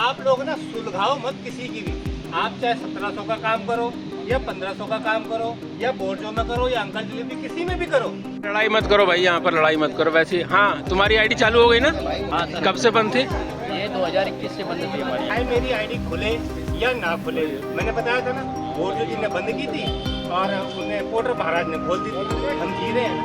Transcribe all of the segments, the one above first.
आप लोग ना सुलझाओ मत किसी की भी। आप चाहे 1700 का काम करो या 1500 का काम करो या बोर्डो में करो या अंकल डिलीवरी किसी में भी करो। लड़ाई मत करो भाई, यहाँ पर लड़ाई मत करो। वैसे हाँ, तुम्हारी आईडी चालू हो गई ना? हाँ सर, कब से बंद थी? ये 2021 से बंद थी हमारी। चाहे मेरी आईडी खुले या ना खुले, मैंने बताया था ना, बोर्डो जी ने बंद की थी और उन्हें पोर्टर महाराज ने खोल दी थी। हम जी रहे हैं।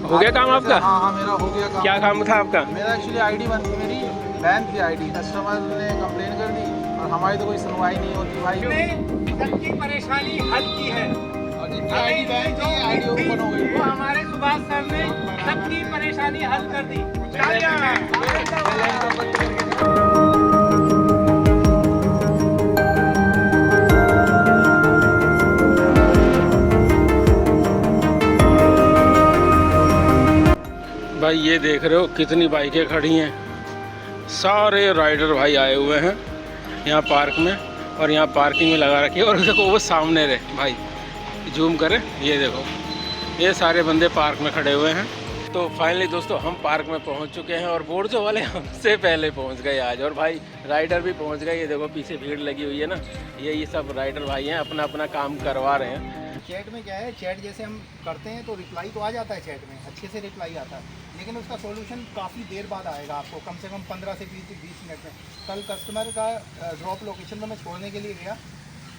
हो गया काम आपका? हाँ मेरा हो गया काम। क्या काम था आपका? मेरा एक्चुअली आईडी बंद थी, मेरी बैन थी आईडी। कस्टमर ने कंप्लेन कर दी और हमारी तो कोई सुनवाई नहीं होती भाई। सबकी परेशानी हल की है और जिनकी आईडी बैन थी आईडी ओपन हो गई। वो हमारे सुभाष सर ने सबकी परेशानी हल कर दी। भाई ये देख रहे हो कितनी बाइकें खड़ी हैं। सारे राइडर भाई आए हुए हैं यहाँ पार्क में, और यहाँ पार्किंग में लगा रखी है। और देखो वो सामने रहे भाई, जूम करें, ये देखो ये सारे बंदे पार्क में खड़े हुए हैं। तो फाइनली दोस्तों हम पार्क में पहुँच चुके हैं और बोर्डो वाले हमसे पहले पहुँच गए आज, और भाई राइडर भी पहुँच गए। ये देखो पीछे भीड़ लगी हुई है ना, ये सब राइडर भाई हैं, अपना अपना काम करवा रहे हैं। चैट में क्या है, चैट जैसे हम करते हैं तो रिप्लाई तो आ जाता है, चैट में अच्छे से रिप्लाई आता है, लेकिन उसका सॉल्यूशन काफ़ी देर बाद आएगा आपको, कम से कम 15 से 20 मिनट में। कल कस्टमर का ड्रॉप लोकेशन में मैं छोड़ने के लिए गया,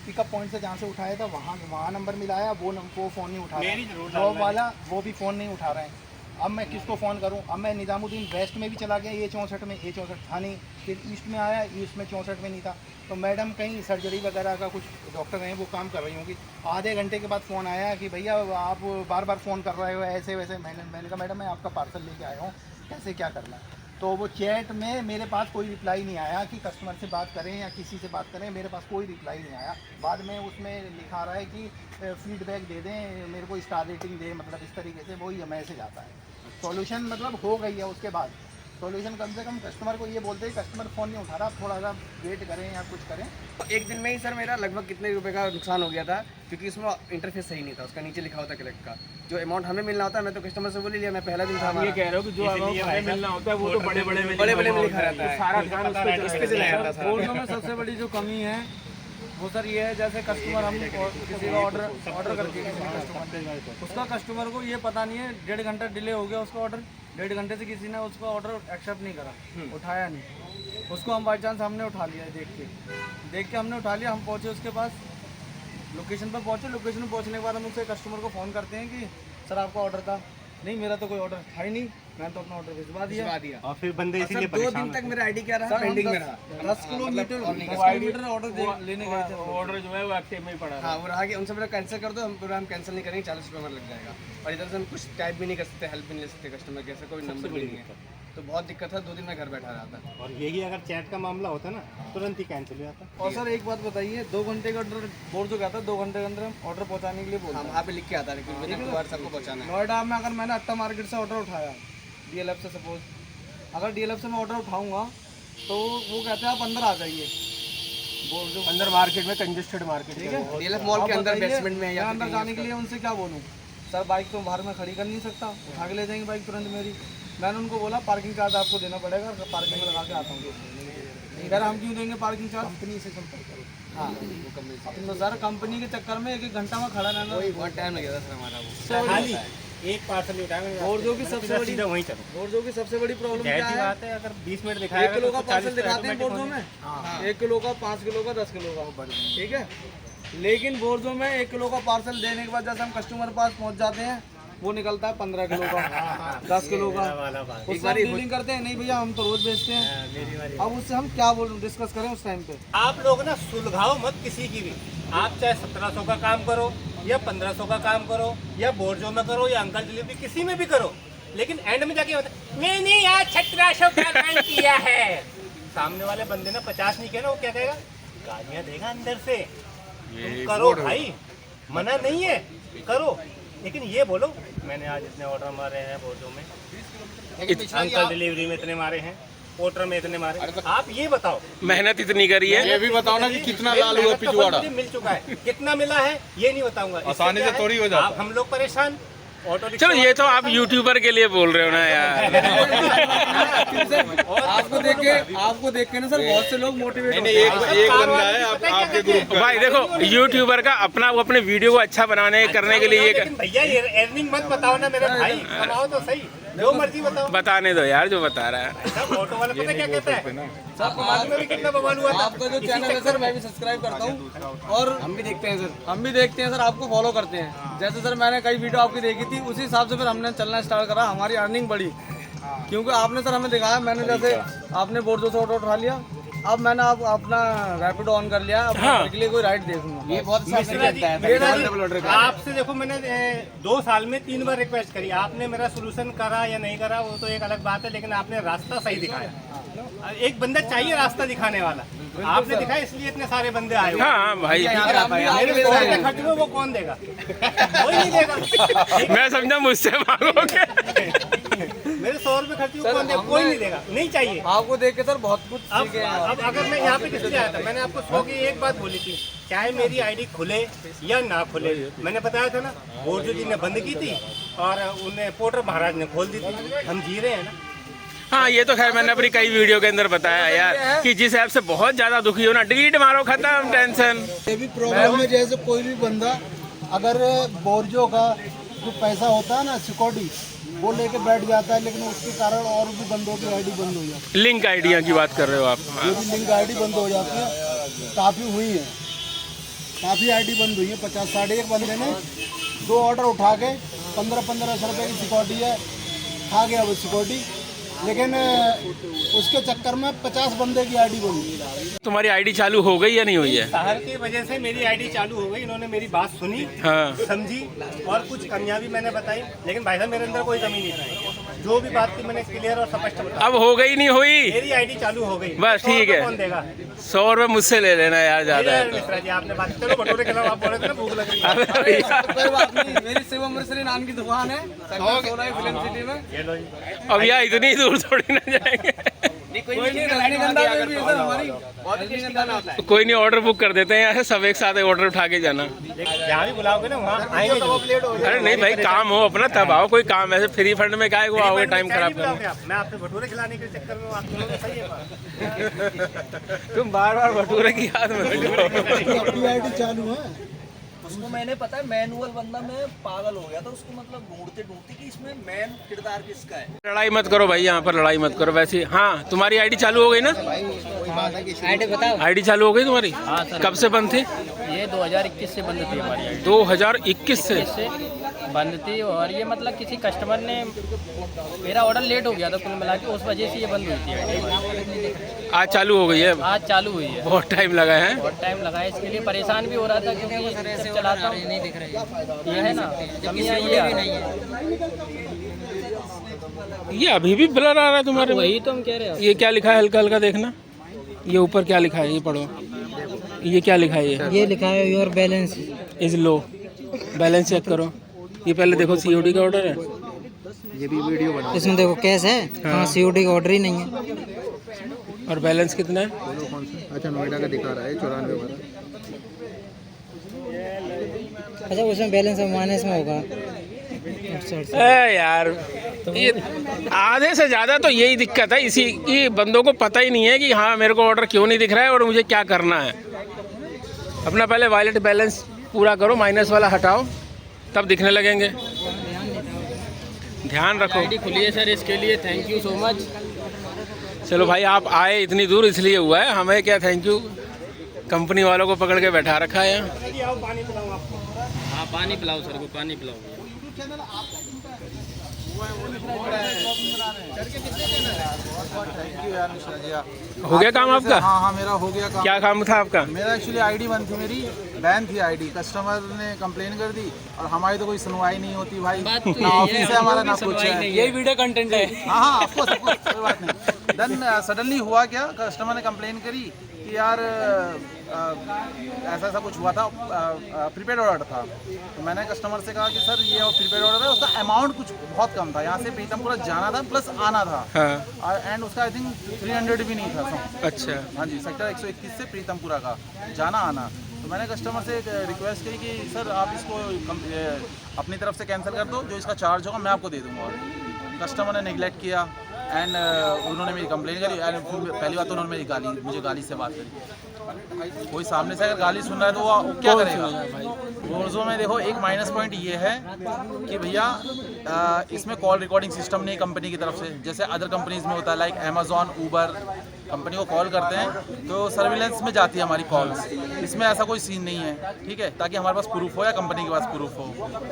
पिकअप पॉइंट से जहाँ से उठाया था वहाँ नंबर मिलाया, वो फ़ोन नहीं उठा रहा, ड्रॉप वाला वो भी फ़ोन नहीं उठा रहे हैं। अब मैं किसको फ़ोन करूं? अब मैं निज़ामुद्दीन वेस्ट में भी चला गया, ये 64 में, ये 64 था नहीं, फिर ईस्ट में आया, ईस्ट में 64 में नहीं था। तो मैडम कहीं सर्जरी वगैरह का कुछ डॉक्टर हैं वो काम कर रही होंगी। आधे घंटे के बाद फ़ोन आया कि भैया आप बार बार फ़ोन कर रहे हो ऐसे वैसे। मैंने कहा मैडम मैं आपका पार्सल लेके आया हूँ, कैसे क्या करना है। तो वो चैट में मेरे पास कोई रिप्लाई नहीं आया कि कस्टमर से बात करें या किसी से बात करें, मेरे पास कोई रिप्लाई नहीं आया। बाद में उसमें लिखा रहा है कि फीडबैक दे दें, मेरे को स्टार रेटिंग दे, मतलब इस तरीके से वही मैसेज आता है। सॉल्यूशन मतलब हो गई है, उसके बाद सॉल्यूशन कम से कम कस्टमर को ये बोलते हैं कस्टमर फ़ोन नहीं उठा रहा, आप थोड़ा सा वेट करें या कुछ करें। एक दिन में ही सर मेरा लगभग कितने रुपए का नुकसान हो गया था, क्योंकि इसमें इंटरफेस सही नहीं था, उसका नीचे लिखा होता कलेक्ट का जो अमाउंट हमें मिलना होता है। मैं तो कस्टमर से बोल ही लिया, मैं पहला दिन था। ये कह रहे हो कि जो हमें मिलना होता है वो तो बड़े बड़े में लिखा रहता है, सारा ध्यान उस पे इस पे से नहीं आता सारा। बोर्डो में सबसे बड़ी जो कमी है वो सर ये है, जैसे कस्टमर हम किसी का ऑर्डर करके किसी कस्टमर, उसका कस्टमर को ये पता नहीं है 1.5 घंटा डिले हो गया उसका ऑर्डर, 1.5 घंटे से किसी ने उसका ऑर्डर एक्सेप्ट नहीं करा, उठाया नहीं। उसको हम बाई चांस हमने उठा लिया, देख के हमने उठा लिया। हम पहुँचे उसके पास, लोकेशन पर पहुँचे। लोकेशन पर पहुँचने के बाद हम उससे कस्टमर को फ़ोन करते हैं कि सर आपका ऑर्डर था। नहीं मेरा तो कोई ऑर्डर था ही नहीं, मैं तो अपना ऑर्डर भिजवा दिया। और फिर बंदे सर 2 दिन तक मेरा आईडी क्या रहा, पेंडिंग में रहा। 10 किलोमीटर ऑर्डर लेने गए थे, ऑर्डर जो है वो एक्टिव में ही पड़ा हाँ, वो रहा कि उनसे मेरा कैंसिल कर दो, हम कैंसिल नहीं करेंगे, 40 रुपये हमारा लग जाएगा। और इधर से हम कुछ टाइप भी नहीं कर सकते, हेल्प भी नहीं ले सकते कस्टमर के, ऐसा कोई नंबर भी नहीं है। तो बहुत दिक्कत था, 2 दिन में घर बैठा रहा था। और यही अगर चैट का मामला होता ना तुरंत ही कैंसिल हो जाता। और सर एक बात बताइए, 2 घंटे का ऑर्डर बोर्ड जो कहता है 2 घंटे के अंदर हम ऑर्डर पहुंचाने के लिए बोलते हाँ, हैं। वहाँ पे लिख के आता है कि विदिन 2 आवर सबको पहुँचाना है। नोएडा में अगर मैंने अट्टा मार्केट से ऑर्डर उठाया DLF से, सपोज अगर DLF से मैं ऑर्डर उठाऊंगा तो वो कहते हैं आप अंदर आ जाइए, बोर्ड जो अंदर मार्केट में कंजेस्टेड मार्केट, ठीक है, DLF मॉल के अंदर बेसमेंट में या अंदर जाने के लिए उनसे क्या बोलूँ? सर बाइक तो बाहर में खड़ी कर नहीं सकता, उठा के ले जाएंगे बाइक तुरंत मेरी। मैंने उनको बोला पार्किंग चार्ज आपको देना पड़ेगा, पार्किंग में लगा के आता हूँ। इधर हम क्यों देंगे पार्किंग चार्ज? कंपनी से संपर्क करो। हाँ, तो सर कंपनी के चक्कर में 1-1 घंटा में खड़ा रहना, बहुत टाइम लग गया था सर हमारा वो। एक पार्सल उठाएंगे और जो कि सबसे बड़ी सीधा वहीं चलो। और जो कि सबसे बड़ी प्रॉब्लम क्या है, बात है, अगर 20 मिनट 1 दिखाएगा किलो का तो पार्सल 40 दिखाते हैं बोर्डो में, 1 किलो का, 5 किलो का, 10 किलो का, ठीक है। लेकिन बोर्डो में 1 किलो का पार्सल देने के बाद जैसे हम कस्टमर पास पहुंच जाते हैं वो निकलता है 15 किलो का, 10 किलो का। उससे हम डीलिंग करते हैं, नहीं भैया हम तो रोज बेचते हैं। अब उससे हम क्या डिस्कस करें उस टाइम पे? आप लोग ना सुलझाओ मत किसी की भी। आप चाहे 1700 का काम करो या 1500 का काम करो या बोर्डो में करो या अंकल डिलीवरी किसी में भी करो, लेकिन एंड में जाके होता है मैंने यार 1700 का काम किया है। सामने वाले बंदे ने 50 नहीं किया ना, वो क्या कहेगा? गालियां देगा अंदर से। तुम करो भाई, मना नहीं है, करो, लेकिन ये बोलो मैंने आज इतने ऑर्डर मारे हैं बोर्डो में, अंकल डिलीवरी में इतने मारे हैं, पोर्टर में इतने मारे। आप ये बताओ, मेहनत इतनी करी है, ये भी बताओ ना कि कितना लाल हुआ पिछवाड़ा, मुझे मिल चुका है, कितना मिला है ये नहीं बताऊंगा, आसानी से थोड़ी हो जाता है। हम लोग परेशान, ऑटो रिक्शा चलो ये तो आप यूट्यूबर के लिए बोल रहे हो ना यार। आपको देख के ना सर बहुत से लोग मोटिवेट होते एक बंदा है आपके ग्रुप भाई देखो यूट्यूबर का अपना वो अपने वीडियो को अच्छा बनाने करने के लिए ये लेकिन भैया ये अर्निंग मत बताओ ना मेरे भाई, कमाओ तो सही, जो मर्जी बताओ। बताने दो यार जो बता रहा है। सब ऑटो वाला पता क्या कहता है, सब मालूम है भी कितना बवाल हुआ था। आपका जो चैनल है सर मैं भी सब्सक्राइब करता हूँ और हम भी देखते हैं सर, आपको फॉलो करते हैं। जैसे सर मैंने कई वीडियो आपकी देखी थी, उसी हिसाब से फिर हमने चलना स्टार्ट करा, हमारी अर्निंग बढ़ी क्योंकि आपने सर हमें दिखाया। मैंने जैसे आपने बोर्ड 200 ऑटो उठा लिया, अब मैंने आप अपना रैपिडो ऑन कर लिया, अब हाँ। घर के लिए कोई राइड देखूंगा। ये बहुत मिश्रा जी, आपसे देखो मैंने 2 साल में 3 बार रिक्वेस्ट करी, आपने मेरा सोल्यूशन करा या नहीं करा वो तो एक अलग बात है, लेकिन आपने रास्ता सही दिखाया। एक बंदा चाहिए रास्ता दिखाने वाला, आपने दिखाया इसलिए इतने सारे बंदे आए हुए। हाँ भाई मेरे 100 रुपये खर्च हुए वो कौन देगा, कोई नहीं देगा। मैं समझा मुझसे मांगोगे। मेरे 100 रुपये खर्च हुए कौन देगा, कोई नहीं देगा, नहीं चाहिए। आपको देख के सर बहुत कुछ सीखे हैं। अब अगर मैं यहाँ पे किसलिए आया था, मैंने आपको 100 की एक बात बोली थी, चाहे मेरी आईडी खुले या ना खुले, मैंने बताया था ना, बोर्डो जी ने बंद की थी और उन्हें पोर्टर महाराज ने खोल दी थी, हम जी रहे हैं ना। हाँ ये तो खैर मैंने अपनी कई वीडियो के अंदर बताया यार कि जिस ऐप से बहुत ज्यादा दुखी हो ना, डिलीट मारो, खत्म टेंशन। ये भी प्रॉब्लम है, जैसे कोई भी बंदा अगर बोर्जो का जो पैसा होता है ना सिक्योरिटी वो लेके बैठ जाता है, लेकिन उसके कारण और भी बंदों की आईडी बंद हो जाती है। लिंक आइडिया की बात कर रहे हो आप? ये भी लिंक आईडी बंद हो जाती है, काफ़ी हुई है, काफ़ी आईडी बंद हुई है। 50-60 एक बंदे ने 2 ऑर्डर उठा के 1500 रुपये की सिक्योरिटी है, खा गया वो सिक्योरिटी, लेकिन उसके चक्कर में 50 बंदे की आईडी बंद हुई। तुम्हारी आईडी चालू हो गई या नहीं हुई है? शहर की वजह से मेरी आईडी चालू हो गई, इन्होंने मेरी बात सुनी, हाँ। समझी और कुछ कमियां भी मैंने बताई, लेकिन भाई साहब मेरे अंदर कोई कमी नहीं थी, जो भी बात थी मैंने क्लियर और स्पष्ट बताया। अब हो गई नहीं हुई, मेरी आईडी चालू हो गई, बस ठीक है। कौन देगा? 100 रुपये मुझसे ले लेना यार, ज्यादा है तो। मिश्रा जी आपने बात, चलो भटूरे खिलाओ, आप बोले थे ना भूख लग रही है। अबे भैया, कोई बात नहीं, मेरी शिवम मिश्री नाम की दुकान है फिल्म सिटी में। ये लो जी। अब यार इतनी दूर थोड़ी ना जाएंगे। कोई नहीं, रजनीगंधा में भी है सर हमारी, रजनीगंधा में होता है। कोई नहीं, ऑर्डर बुक कर देते हैं यहाँ से, सब एक साथ ऑर्डर उठा के जाना। जहाँ भी बुलाओगे ना वहाँ आएंगे जरूर। अरे नहीं भाई, काम हो अपना तब आओ, कोई काम ऐसे फ्री फंड में क्या है वो आओगे टाइम खराब करना। मैं आपसे भटूरे खिलाने के चक्कर में आप लोगों को सही है। तुम बार बार भटूरे की याद में अपनी आईडी चालू है। उसको मैंने पता है मैनुअल बंदा, मैं पागल हो गया था उसको, मतलब ढूंढते ढूंढते कि इसमें मैन किरदार किसका है। लड़ाई मत करो भाई, यहाँ पर लड़ाई मत करो। वैसे हाँ, तुम्हारी आईडी चालू हो गई ना? आईडी बताओ। आईडी चालू हो गई तुम्हारी? हाँ सर। कब से बंद थी? ये 2021 से बंद थी हमारी आईडी। 2021 से बंद थी, और ये मतलब किसी कस्टमर ने, मेरा ऑर्डर लेट हो गया था कुल मिला के, उस वजह से ये बंद हुई थी आईडी। आज चालू हो गई है? आज चालू हुई है। बहुत टाइम लगा है। बहुत टाइम लगा है, इसके लिए परेशान भी हो रहा था क्योंकि जब चलाता हूँ नहीं दिख रही ये है ना, कमियाँ ये नहीं है। ये अभी भी ब्लर आ रहा है तुम्हारे में? वही तो हम कह रहे हैं। ये क्या लिखा है, हल्का हल्का देखना, ये ऊपर क्या लिखा है, ये पढ़ो, ये क्या लिखा है? ये लिखा है your balance is low, balance check करो। ये पहले देखो सीओडी का ऑर्डर है, इसमें देखो कैश है, हाँ सीओडी का ऑर्डर ही नहीं है। और बैलेंस कितना है? अच्छा नोएडा का दिखा रहा है 94 अच्छा उसमें बैलेंस माइनस में होगा। ए यार, ये आधे से ज़्यादा तो यही दिक्कत है, इसी की बंदों को पता ही नहीं है कि हाँ मेरे को ऑर्डर क्यों नहीं दिख रहा है और मुझे क्या करना है। अपना पहले वॉलेट बैलेंस पूरा करो, माइनस वाला हटाओ, तब दिखने लगेंगे। ध्यान रखो। आईडी खुली है सर, इसके लिए थैंक यू सो मच। चलो भाई, आप आए इतनी दूर इसलिए हुआ है, हमें क्या थैंक यू, कंपनी वालों को पकड़ के बैठा रखा है यहाँ। हाँ पानी पिलाओ सर को, पानी पिलाओ। हो गया काम आपका? हाँ हाँ मेरा हो गया काम। क्या काम था आपका? मेरा एक्चुअली आईडी बंद थी, मेरी बैन थी आईडी, कस्टमर ने कंप्लेन कर दी और हमारी तो कोई सुनवाई नहीं होती भाई, ना ऑफिस है हमारा ना कुछ है। यही वीडियो कंटेंट है। हाँ हाँ ऑफकोर्स कोई बात नहीं। देन सडनली हुआ क्या, कस्टमर ने कंप्लेन करी कि यार ऐसा ऐसा कुछ हुआ था, प्रीपेड ऑर्डर था। तो मैंने कस्टमर से कहा कि सर ये प्रीपेड ऑर्डर है, उसका अमाउंट कुछ बहुत कम था, यहाँ से प्रीतमपुरा जाना था प्लस आना था, हाँ। एंड उसका आई थिंक 300 भी नहीं था। अच्छा। हाँ जी, सेक्टर 121 से प्रीतमपुरा का जाना आना। तो मैंने कस्टमर से एक रिक्वेस्ट की कि सर आप इसको अपनी तरफ से कैंसिल कर दो, जो इसका चार्ज होगा मैं आपको दे दूँगा। कस्टमर ने निगलेक्ट किया एंड उन्होंने मेरी कंप्लेन करी एंड पहली बात तो उन्होंने मुझे गाली से बात करी। कोई सामने से अगर गाली सुन रहा है तो वो क्या करेगा? बोर्जो में देखो एक माइनस पॉइंट ये है कि भैया इसमें कॉल रिकॉर्डिंग सिस्टम नहीं कंपनी की तरफ से, जैसे अदर कंपनीज में होता है लाइक अमेजॉन, ऊबर। कंपनी को कॉल करते हैं तो सर्विलेंस में जाती है हमारी कॉल्स, इसमें ऐसा कोई सीन नहीं है, ठीक है, ताकि हमारे पास प्रूफ हो या कंपनी के पास प्रूफ हो।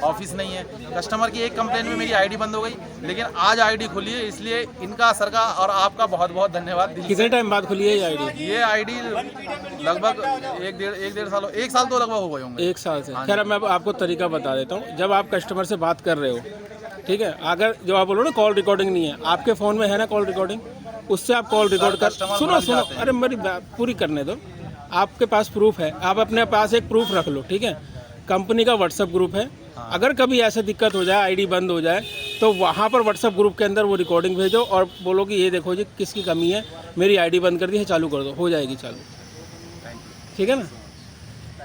ऑफिस नहीं है। कस्टमर की एक कंप्लेन में मेरी आईडी बंद हो गई, लेकिन आज आईडी खुली है, इसलिए इनका सर का और आपका बहुत बहुत धन्यवाद। कितने टाइम बाद खुली है ये आईडी? ये आईडी लगभग एक साल तो लगभग हो गए होंगे। 1 साल से। खैर मैं आपको तरीका बता देता हूँ। जब आप कस्टमर से बात कर रहे हो, ठीक है, अगर जो आप बोलो ना कॉल रिकॉर्डिंग नहीं है, आपके फ़ोन में है ना कॉल रिकॉर्डिंग, उससे आप कॉल रिकॉर्ड कर, सुनो, अरे मेरी बात पूरी करने दो। आपके पास प्रूफ है, आप अपने पास एक प्रूफ रख लो, ठीक है। कंपनी का व्हाट्सएप ग्रुप है, अगर कभी ऐसे दिक्कत हो जाए, आईडी बंद हो जाए, तो वहाँ पर व्हाट्सएप ग्रुप के अंदर वो रिकॉर्डिंग भेजो और बोलो कि ये देखो जी किसकी कमी है, मेरी आईडी बंद कर दी है, चालू कर दो, हो जाएगी चालू। ठीक है ना?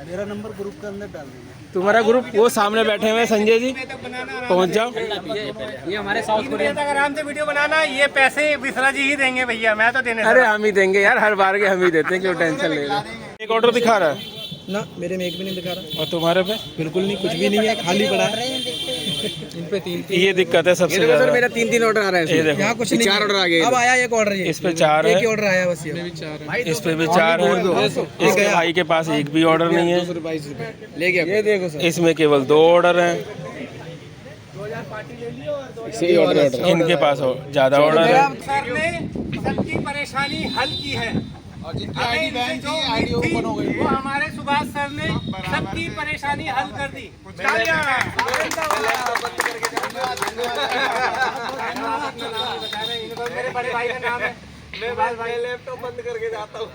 मेरा नंबर ग्रुप के अंदर डाल देंगे। तुम्हारा ग्रुप वो सामने बैठे हुए हैं संजय जी, पहुंच जाओ। ये हमारे साउथ कोरियन अगर आराम से वीडियो बनाना, ये पैसे विश्रा जी ही देंगे भैया, मैं तो देने। अरे हम ही देंगे यार, हर बार के हम ही देते हैं, क्यों टेंशन ले रहे हैं। एक ऑर्डर दिखा रहा है ना, मेरे में एक भी नहीं दिखा रहा। और तुम्हारे पे? बिल्कुल नहीं, कुछ भी नहीं है, खाली पड़ा है। इन पे 3 ये दिक्कत है सबसे ज्यादा। मेरा 3 ऑर्डर आ रहा है, ये देखो, यहाँ कुछ नहीं, 4 ऑर्डर आ गए। अब आया एक ऑर्डर, इस पे 4 है, एक ऑर्डर आया बस। ये इस पे भी 4 है, इसके भाई के पास एक भी ऑर्डर नहीं है, 222 रुपये ले गया। ये देखो सर, इसमें केवल 2 ऑर्डर हैं, इनके पास ज्यादा ऑर्डर है। सर ने सबकी परेशानी हल की है, और जिनकी आईडी बैन थी आईडी ओपन हो गई। वो हमारे सुभाष सर ने सबकी परेशानी हल कर दी। मेरे बड़े भाई का नाम है, मैं भाई लैपटॉप बंद करके जाता हूँ।